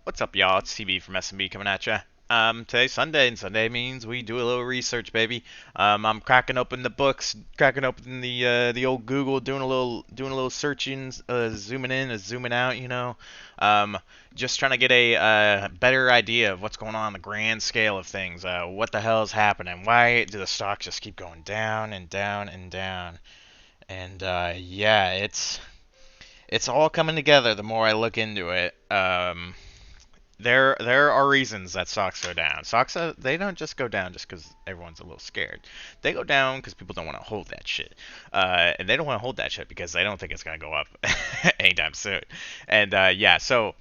What's up, y'all? It's TB from SMB coming at ya. Today's Sunday, and Sunday means we do a little research, baby. I'm cracking open the books, cracking open the old Google, doing a little searching, zooming in, zooming out, Um, just trying to get a better idea of what's going on the grand scale of things. What the hell is happening? Why do the stocks just keep going down and down and down? And yeah, it's all coming together the more I look into it. There are reasons that stocks go down. Stocks they don't just go down just because everyone's a little scared. They go down because people don't want to hold that shit, and they don't want to hold that shit because they don't think it's gonna go up anytime soon. And yeah, so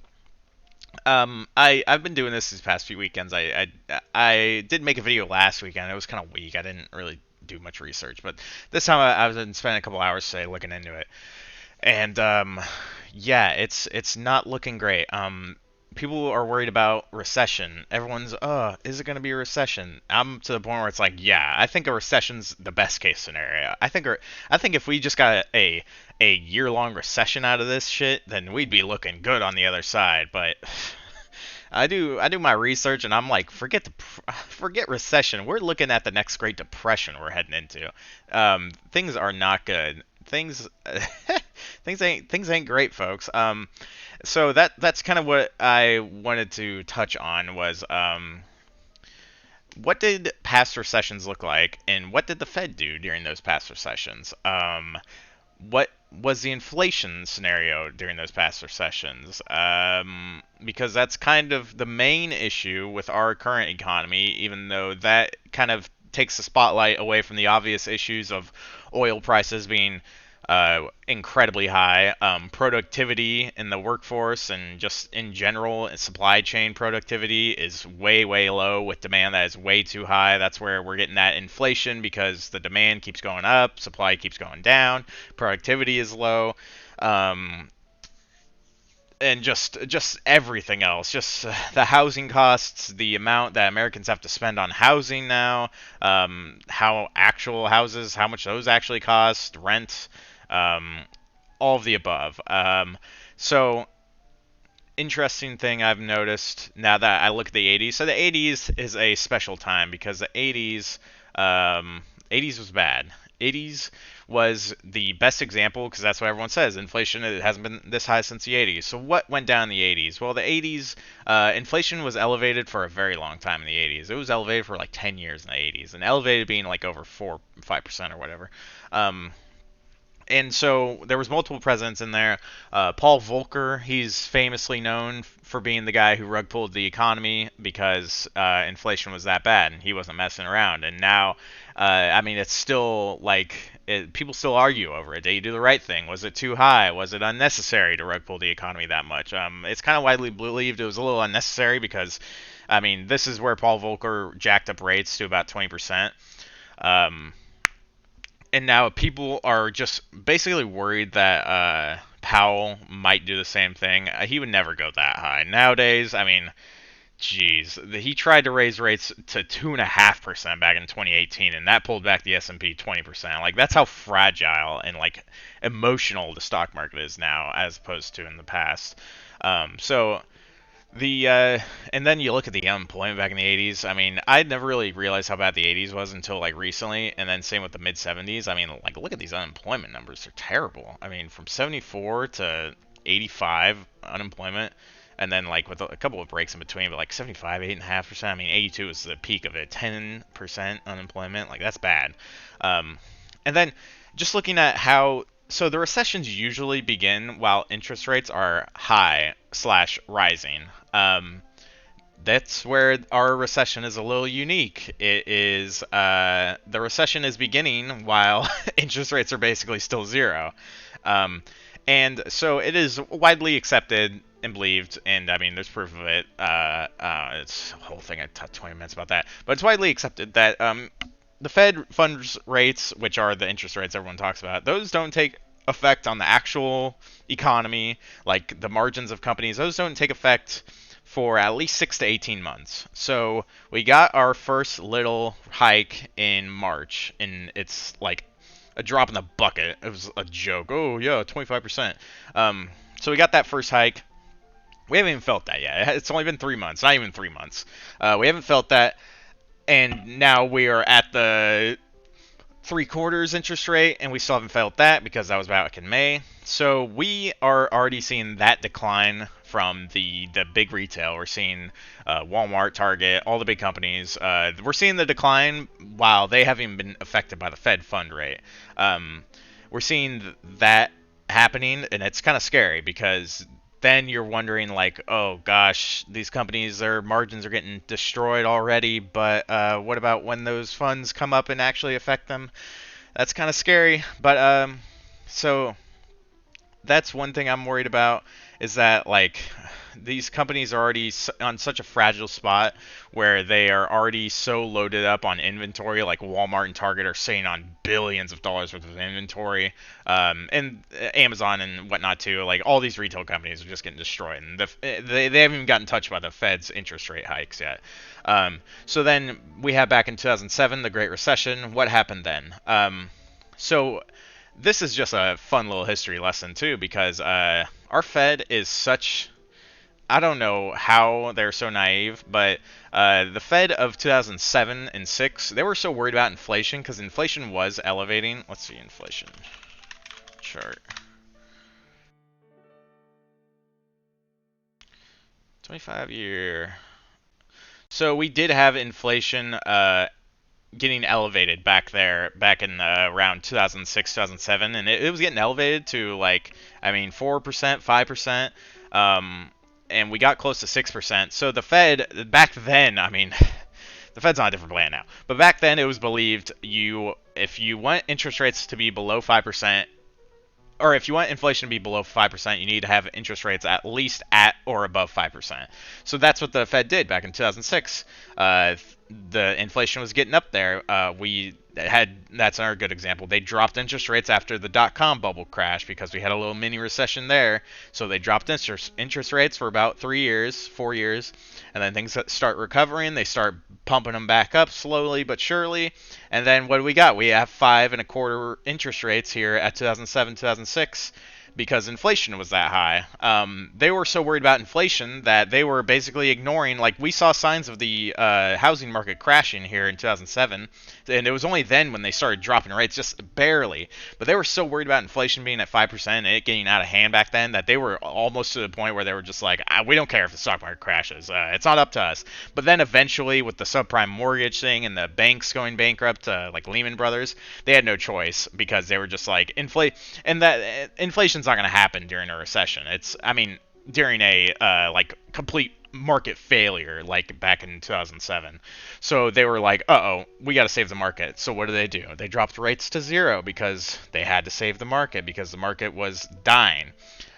I've been doing this these past few weekends. I did make a video last weekend. It was kind of weak. I didn't really do much research, but this time I was spending a couple hours today looking into it. And yeah, it's not looking great. People are worried about recession. Everyone's, is it going to be a recession? I'm to the point where it's like, yeah, I think a recession's the best case scenario. I think if we just got a year-long recession out of this shit, then we'd be looking good on the other side. But I do my research and I'm like, forget recession. We're looking at the next Great Depression we're heading into. Things are not good. Things things ain't great, folks. So that's kind of what I wanted to touch on was what did past recessions look like, and what did the Fed do during those past recessions? What was the inflation scenario during those past recessions? Because that's kind of the main issue with our current economy, even though that kind of takes the spotlight away from the obvious issues of oil prices being incredibly high. Productivity in the workforce and just in general, supply chain productivity is way, way low with demand that is way too high. That's where we're getting that inflation because the demand keeps going up, supply keeps going down, productivity is low. Um, and just everything else, just the housing costs, the amount that Americans have to spend on housing now, how actual houses, how much those actually cost, rent, um, all of the above. So interesting thing I've noticed now that I look at the 80s. So the 80s is a special time because the 80s, 80s was bad. 80s was the best example because that's what everyone says. Inflation, it hasn't been this high since the 80s. So what went down in the 80s? Well, the 80s, inflation was elevated for a very long time in the 80s. It was elevated for like 10 years in the 80s, and elevated being like over 5% or whatever. Um, and so there was multiple presidents in there. Paul Volcker, he's famously known for being the guy who rug pulled the economy because inflation was that bad and he wasn't messing around. And now, I mean, it's still like people still argue over it. Did he do the right thing? Was it too high? Was it unnecessary to rug pull the economy that much? It's kind of widely believed it was a little unnecessary because, I mean, this is where Paul Volcker jacked up rates to about 20%. Um, and now people are just basically worried that Powell might do the same thing. He would never go that high. Nowadays, I mean, geez, he tried to raise rates to 2.5% back in 2018, and that pulled back the S&P 20%. Like that's how fragile and like emotional the stock market is now, as opposed to in the past. So the and then you look at the unemployment back in the 80s. I mean, I'd never really realized how bad the 80s was until like recently, and then same with the mid 70s. I mean, like look at these unemployment numbers; they're terrible. I mean, from 74 to 85 unemployment, and then like with a couple of breaks in between, but like 75, 8.5%. I mean, 82 is the peak of it. 10% unemployment, like that's bad. And then just looking at how so the recessions usually begin while interest rates are high slash rising. Um, that's where our recession is a little unique. It is the recession is beginning while interest rates are basically still zero, um, and so it is widely accepted and believed. And I mean, there's proof of it. It's a whole thing. I talked 20 minutes about that, but it's widely accepted that the Fed funds rates, which are the interest rates everyone talks about, those don't take effect on the actual economy, like the margins of companies. Those don't take effect for at least 6 to 18 months. So we got our first little hike in March, and it's like a drop in the bucket. It was a joke. Oh yeah, 25%. So we got that first hike. We haven't even felt that yet. It's only been 3 months, not even 3 months. We haven't felt that, and now we are at the 3/4 interest rate, and we still haven't felt that because that was back in May. So we are already seeing that decline from the big retail. We're seeing Walmart, Target, all the big companies. We're seeing the decline while they haven't even been affected by the Fed fund rate. Um, we're seeing that happening, and it's kind of scary because then you're wondering like, oh gosh, these companies, their margins are getting destroyed already, but what about when those funds come up and actually affect them? That's kind of scary. But so that's one thing I'm worried about, is that like these companies are already on such a fragile spot where they are already so loaded up on inventory. Like Walmart and Target are sitting on billions of dollars worth of inventory, and Amazon and whatnot too. Like all these retail companies are just getting destroyed, and they haven't even gotten touched by the Fed's interest rate hikes yet. So then we have back in 2007 the Great Recession. What happened then? So this is just a fun little history lesson too, because our Fed is such, I don't know how they're so naive, but the Fed of 2007 and 6, they were so worried about inflation because inflation was elevating. Let's see, inflation chart. 25-year. So we did have inflation getting elevated back there, back in around 2006, 2007, and it was getting elevated to like, I mean, 4%, 5%, and we got close to 6%. So the Fed back then, I mean, the Fed's on a different plan now, but back then it was believed if you want interest rates to be below 5%, or if you want inflation to be below 5%, you need to have interest rates at least at or above 5%. So that's what the Fed did back in 2006. The inflation was getting up there. We had, that's another good example. They dropped interest rates after the dot-com bubble crash because we had a little mini recession there. So they dropped interest rates for about 3 years, 4 years, and then things start recovering. They start pumping them back up slowly but surely. And then what do we got? We have 5.25% interest rates here at 2007, 2006 because inflation was that high. They were so worried about inflation that they were basically ignoring, like we saw signs of the housing market crashing here in 2007, and it was only then when they started dropping rates, just barely. But they were so worried about inflation being at 5% and it getting out of hand back then that they were almost to the point where they were just like, we don't care if the stock market crashes. It's not up to us. But then eventually with the subprime mortgage thing and the banks going bankrupt, like Lehman Brothers, they had no choice because they were just like, and that inflation's not going to happen during a recession. It's, I mean, during a like complete market failure like back in 2007. So they were like, uh-oh, we got to save the market. So what do? They dropped rates to zero because they had to save the market because the market was dying.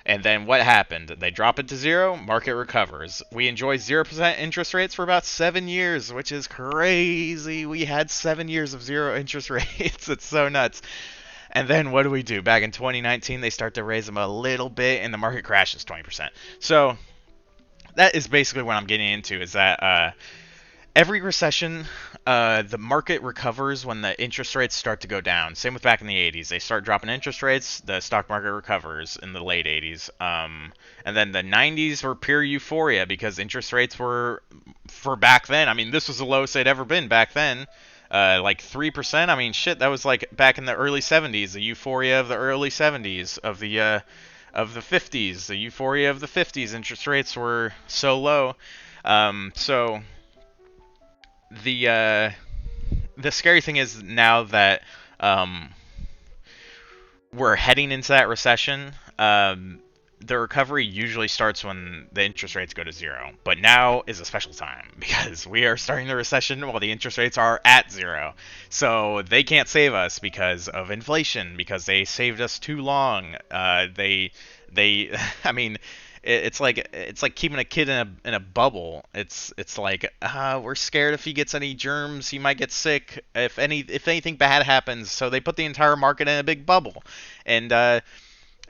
And then what happened? They drop it to zero, market recovers. We enjoy 0% interest rates for about 7 years, which is crazy. We had 7 years of zero interest rates. It's so nuts. And then what do? Back in 2019, they start to raise them a little bit, and the market crashes 20%. So that is basically what I'm getting into, is that every recession, the market recovers when the interest rates start to go down. Same with back in the 80s. They start dropping interest rates, the stock market recovers in the late 80s. And then the 90s were pure euphoria because interest rates were, for back then, I mean, this was the lowest they'd ever been back then. Like 3%. I mean, shit, that was like back in the early 70s, the euphoria of the early 70s, of the 50s, the euphoria of the 50s. Interest rates were so low. So the scary thing is now that we're heading into that recession. The recovery usually starts when the interest rates go to zero, but now is a special time because we are starting the recession while the interest rates are at zero. So they can't save us because of inflation, because they saved us too long. I mean, it's like keeping a kid in a bubble. It's like we're scared if he gets any germs, he might get sick. If anything bad happens, so they put the entire market in a big bubble, and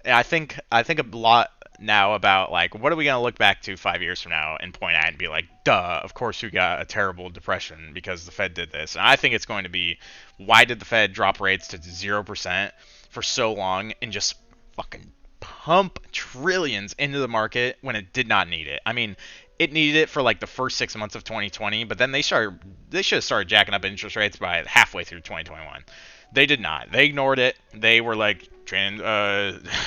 I think a lot now about like, what are we gonna look back to 5 years from now and point at and be like, duh, of course we got a terrible depression because the Fed did this. And I think it's going to be, why did the Fed drop rates to 0% for so long and just fucking pump trillions into the market when it did not need it. I mean, it needed it for like the first 6 months of 2020, but then they should have started jacking up interest rates by halfway through 2021. They did not. They ignored it. They were like,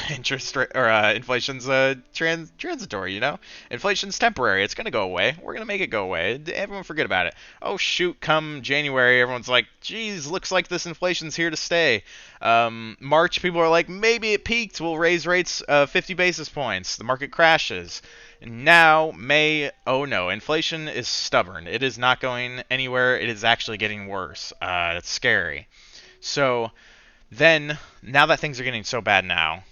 interest rate or inflation's transitory. Inflation's temporary. It's gonna go away. We're gonna make it go away. Everyone forget about it. Oh shoot! Come January, everyone's like, geez, looks like this inflation's here to stay. March, people are like, maybe it peaked. We'll raise rates 50 basis points. The market crashes. Now, May, oh no, inflation is stubborn. It is not going anywhere. It is actually getting worse. It's scary. So then, now that things are getting so bad now,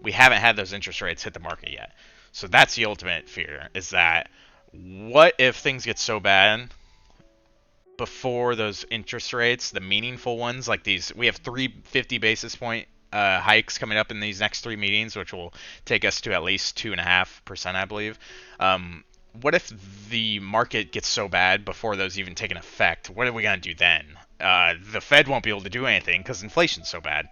we haven't had those interest rates hit the market yet. So that's the ultimate fear, is that what if things get so bad before those interest rates, the meaningful ones, like these, we have 350 basis point hikes coming up in these next three meetings, which will take us to at least 2.5%, I believe. What if the market gets so bad before those even take an effect? What are we going to do then? The Fed won't be able to do anything because inflation's so bad.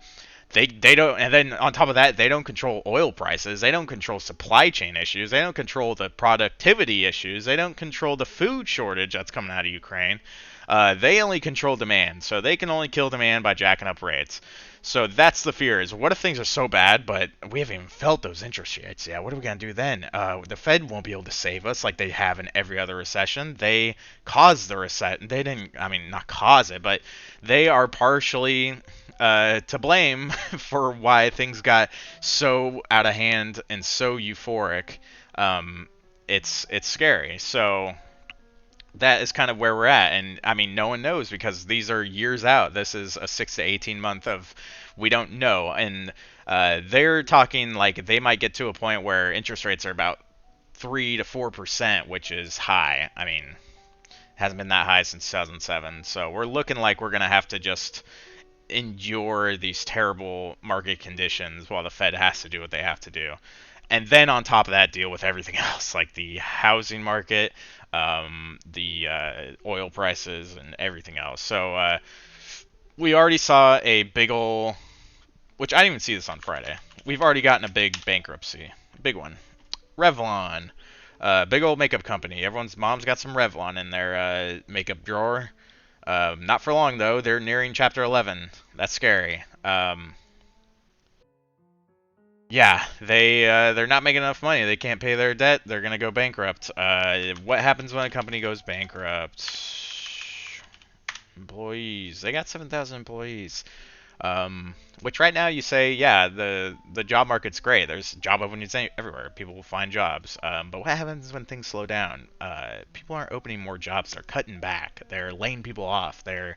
They don't, and then on top of that, they don't control oil prices. They don't control supply chain issues. They don't control the productivity issues. They don't control the food shortage that's coming out of Ukraine. They only control demand, so they can only kill demand by jacking up rates. So that's the fear, is what if things are so bad, but we haven't even felt those interest rates yet? What are we going to do then? The Fed won't be able to save us like they have in every other recession. They caused the recession. They didn't, I mean, not cause it, but they are partially to blame for why things got so out of hand and so euphoric. It's scary. So that is kind of where we're at. And I mean, no one knows because these are years out. This is a 6 to 18 month of we don't know. And they're talking like they might get to a point where interest rates are about 3 to 4%, which is high. I mean, hasn't been that high since 2007. So we're looking like we're going to have to just endure these terrible market conditions while the Fed has to do what they have to do. And then on top of that, deal with everything else, like the housing market, the oil prices, and everything else. So we already saw a big ol', which I didn't even see this on Friday. We've already gotten a big bankruptcy, big one. Revlon, big old makeup company. Everyone's mom's got some Revlon in their makeup drawer. Not for long though. They're nearing Chapter 11. That's scary. Yeah, they're not making enough money. They can't pay their debt. They're gonna go bankrupt. What happens when a company goes bankrupt? Employees. They got 7,000 employees. Which right now you say, yeah, the job market's great. There's job openings everywhere. People will find jobs. But what happens when things slow down? People aren't opening more jobs. They're cutting back. They're laying people off. They're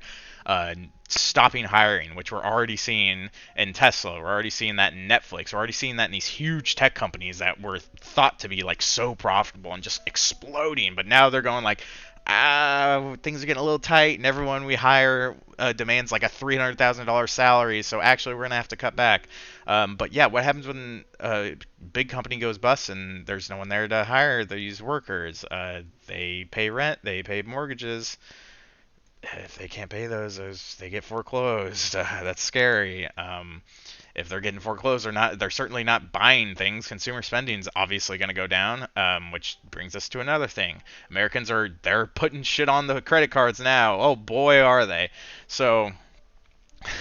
stopping hiring, which we're already seeing in Tesla. We're already seeing that in Netflix. We're already seeing that in these huge tech companies that were thought to be like so profitable and just exploding. But now they're going like, things are getting a little tight, and everyone we hire demands like a $300,000 salary, so actually we're gonna have to cut back. But yeah, what happens when a big company goes bust and there's no one there to hire these workers? They pay rent, they pay mortgages. If they can't pay those they get foreclosed. That's scary. If they're getting foreclosed or not, they're certainly not buying things. Consumer spending is obviously going to go down, which brings us to another thing. Americans they're putting shit on the credit cards now. Oh boy, are they. So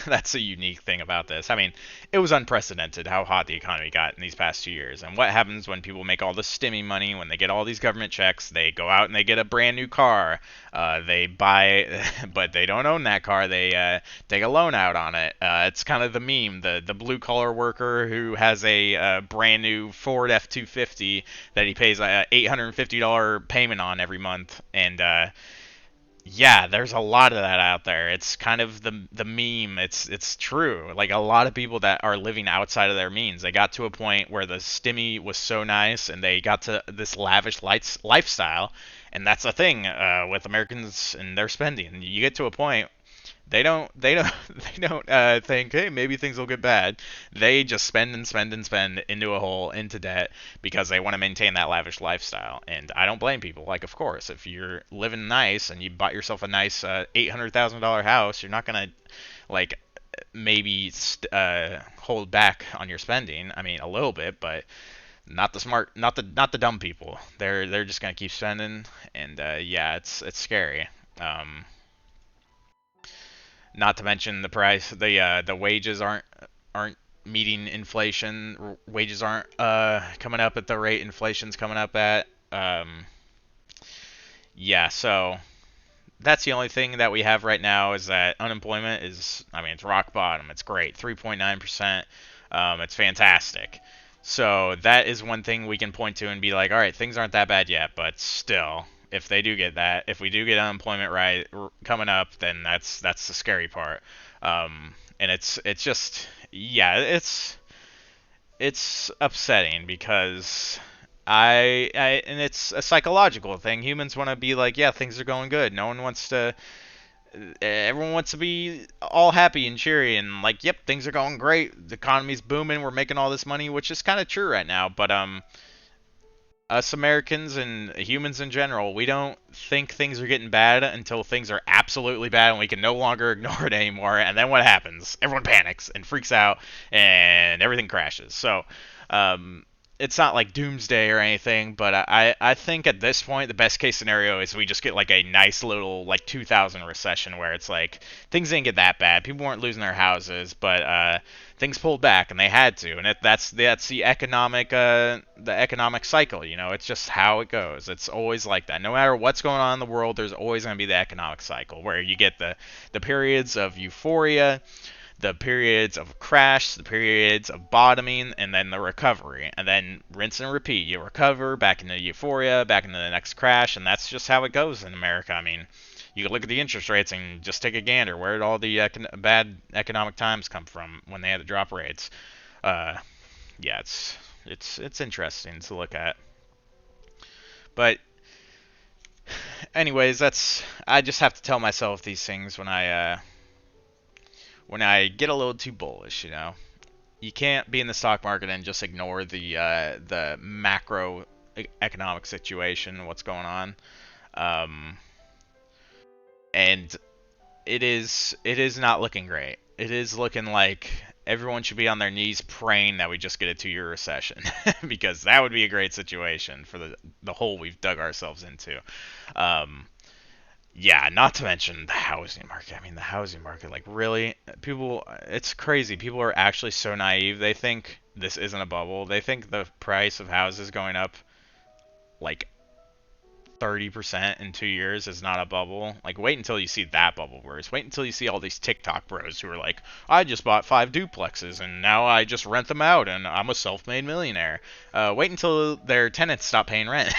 that's a unique thing about this. I mean, it was unprecedented how hot the economy got in these past 2 years. And what happens when people make all this stimmy money, when they get all these government checks, they go out and they get a brand new car. They buy, but they don't own that car. They take a loan out on it. It's kind of the meme, the blue collar worker who has a brand new Ford F-250 that he pays a $850 payment on every month. And yeah, there's a lot of that out there. It's kind of the meme. It's true. Like a lot of people that are living outside of their means, they got to a point where the stimmy was so nice, and they got to this lavish lifestyle, and that's a thing with Americans and their spending. You get to a point they don't think, hey, maybe things will get bad. They just spend and spend and spend into a hole, into debt, because they want to maintain that lavish lifestyle. And I don't blame people. Like, of course, if you're living nice and you bought yourself a nice $800,000 house, you're not gonna like maybe hold back on your spending. I mean, a little bit, but not the smart, not the dumb people. They're just gonna keep spending, and yeah, it's scary. Um, Not to mention the price, the wages aren't meeting inflation. Wages aren't coming up at the rate inflation's coming up at. Yeah, so that's the only thing that we have right now is that unemployment is, I mean, it's rock bottom. It's great, 3.9%. It's fantastic. So that is one thing we can point to and be like, all right, things aren't that bad yet, but still, if they do get that, if we do get unemployment right coming up, then that's the scary part. And it's just, yeah, it's upsetting because I and it's a psychological thing. Humans want to be like, yeah, things are going good. No one wants to. Everyone wants to be all happy and cheery and like, yep, things are going great. The economy's booming. We're making all this money, which is kind of true right now. But us Americans and humans in general, we don't think things are getting bad until things are absolutely bad and we can no longer ignore it anymore. And then what happens? Everyone panics and freaks out and everything crashes. So, um, it's not like doomsday or anything, but I think at this point the best case scenario is we just get like a nice little like 2000 recession where it's like things didn't get that bad. People weren't losing their houses, but things pulled back and they had to, and that's the economic cycle. You know, it's just how it goes. It's always like that. No matter what's going on in the world, there's always going to be the economic cycle where you get the periods of euphoria, the periods of crash, the periods of bottoming, and then the recovery, and then rinse and repeat. You recover back into euphoria, back into the next crash, and that's just how it goes in America. I mean, you can look at the interest rates and just take a gander. Where did all the bad economic times come from when they had to drop rates? Uh, yeah, it's interesting to look at. But anyways, that's I just have to tell myself these things when I get a little too bullish. You know, you can't be in the stock market and just ignore the macro economic situation, what's going on. Um, and it is not looking great. It is looking like everyone should be on their knees praying that we just get a 2-year recession because that would be a great situation for the hole we've dug ourselves into. Um, yeah, not to mention the housing market. I mean, the housing market, like really, people, it's crazy. People are actually so naive. They think this isn't a bubble. They think the price of houses going up like 30% in 2 years is not a bubble. Like, wait until you see that bubble burst. Wait until you see all these TikTok bros who are like, I just bought 5 duplexes and now I just rent them out and I'm a self-made millionaire. Wait until their tenants stop paying rent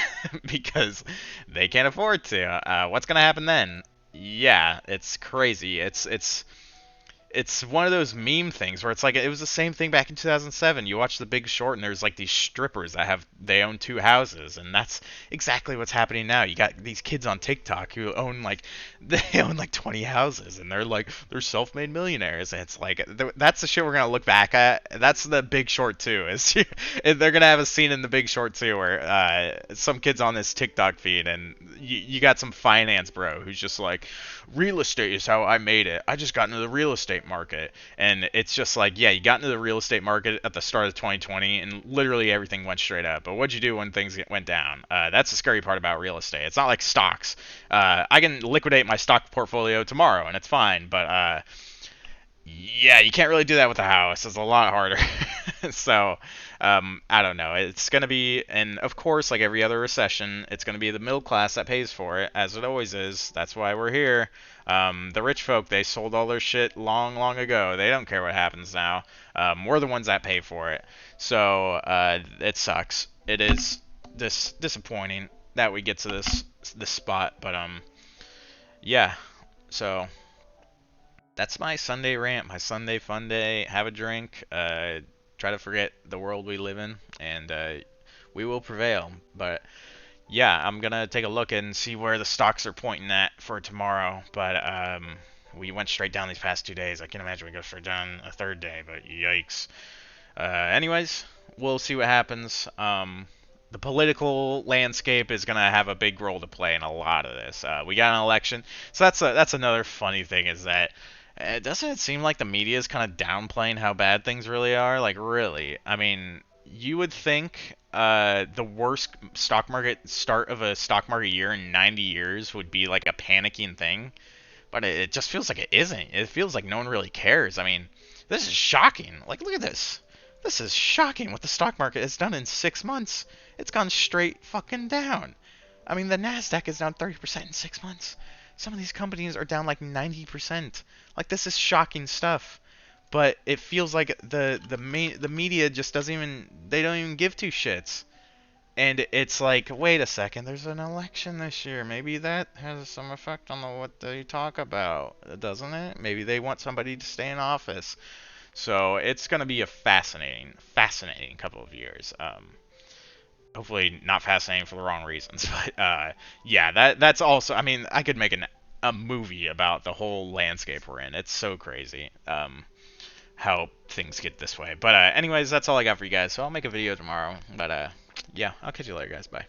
because they can't afford to. What's gonna happen then? Yeah, it's crazy. It's one of those meme things where it's like it was the same thing back in 2007. You watch The Big Short and there's like these strippers that they own 2 houses, and that's exactly what's happening now. You got these kids on TikTok who own like they own like 20 houses and they're self-made millionaires. And it's like that's the shit we're going to look back at. That's The Big Short too. Is they're going to have a scene in The Big Short too where some kids on this TikTok feed and you got some finance bro who's just like real estate is how I made it. I just got into the real estate market. And it's just like, yeah, you got into the real estate market at the start of 2020 and literally everything went straight up. But what'd you do when things went down? That's the scary part about real estate. It's not like stocks. I can liquidate my stock portfolio tomorrow and it's fine. But yeah, you can't really do that with a house. It's a lot harder. So, I don't know. It's going to be, and of course, like every other recession, it's going to be the middle class that pays for it, as it always is. That's why we're here. The rich folk, they sold all their shit long, long ago. They don't care what happens now. We're the ones that pay for it. So, it sucks. It is disappointing that we get to this spot, but yeah. So that's my Sunday rant, my Sunday fun day. Have a drink. Try to forget the world we live in, and we will prevail. But yeah, I'm gonna take a look and see where the stocks are pointing at for tomorrow. But we went straight down these past 2 days. I can't imagine we go straight down a third day, but yikes. Anyways, we'll see what happens. The political landscape is gonna have a big role to play in a lot of this. We got an election, so that's another funny thing is that Doesn't it seem like the media is kind of downplaying how bad things really are? Like, really? I mean, you would think the worst stock market start of a stock market year in 90 years would be like a panicking thing, but it just feels like it isn't. It feels like no one really cares. I mean, this is shocking. Like, look at this. This is shocking what the stock market has done in 6 months. It's gone straight fucking down. I mean, the Nasdaq is down 30% in 6 months. Some of these companies are down like 90%. Like, this is shocking stuff. But it feels like the media just doesn't even, they don't even give two shits. And it's like, wait a second, there's an election this year. Maybe that has some effect on what they talk about, doesn't it? Maybe they want somebody to stay in office. So it's going to be a fascinating couple of years. Hopefully not fascinating for the wrong reasons, but yeah, that's also. I mean, I could make a movie about the whole landscape we're in. It's so crazy. How things get this way. But anyways, that's all I got for you guys. So I'll make a video tomorrow. But yeah, I'll catch you later, guys. Bye.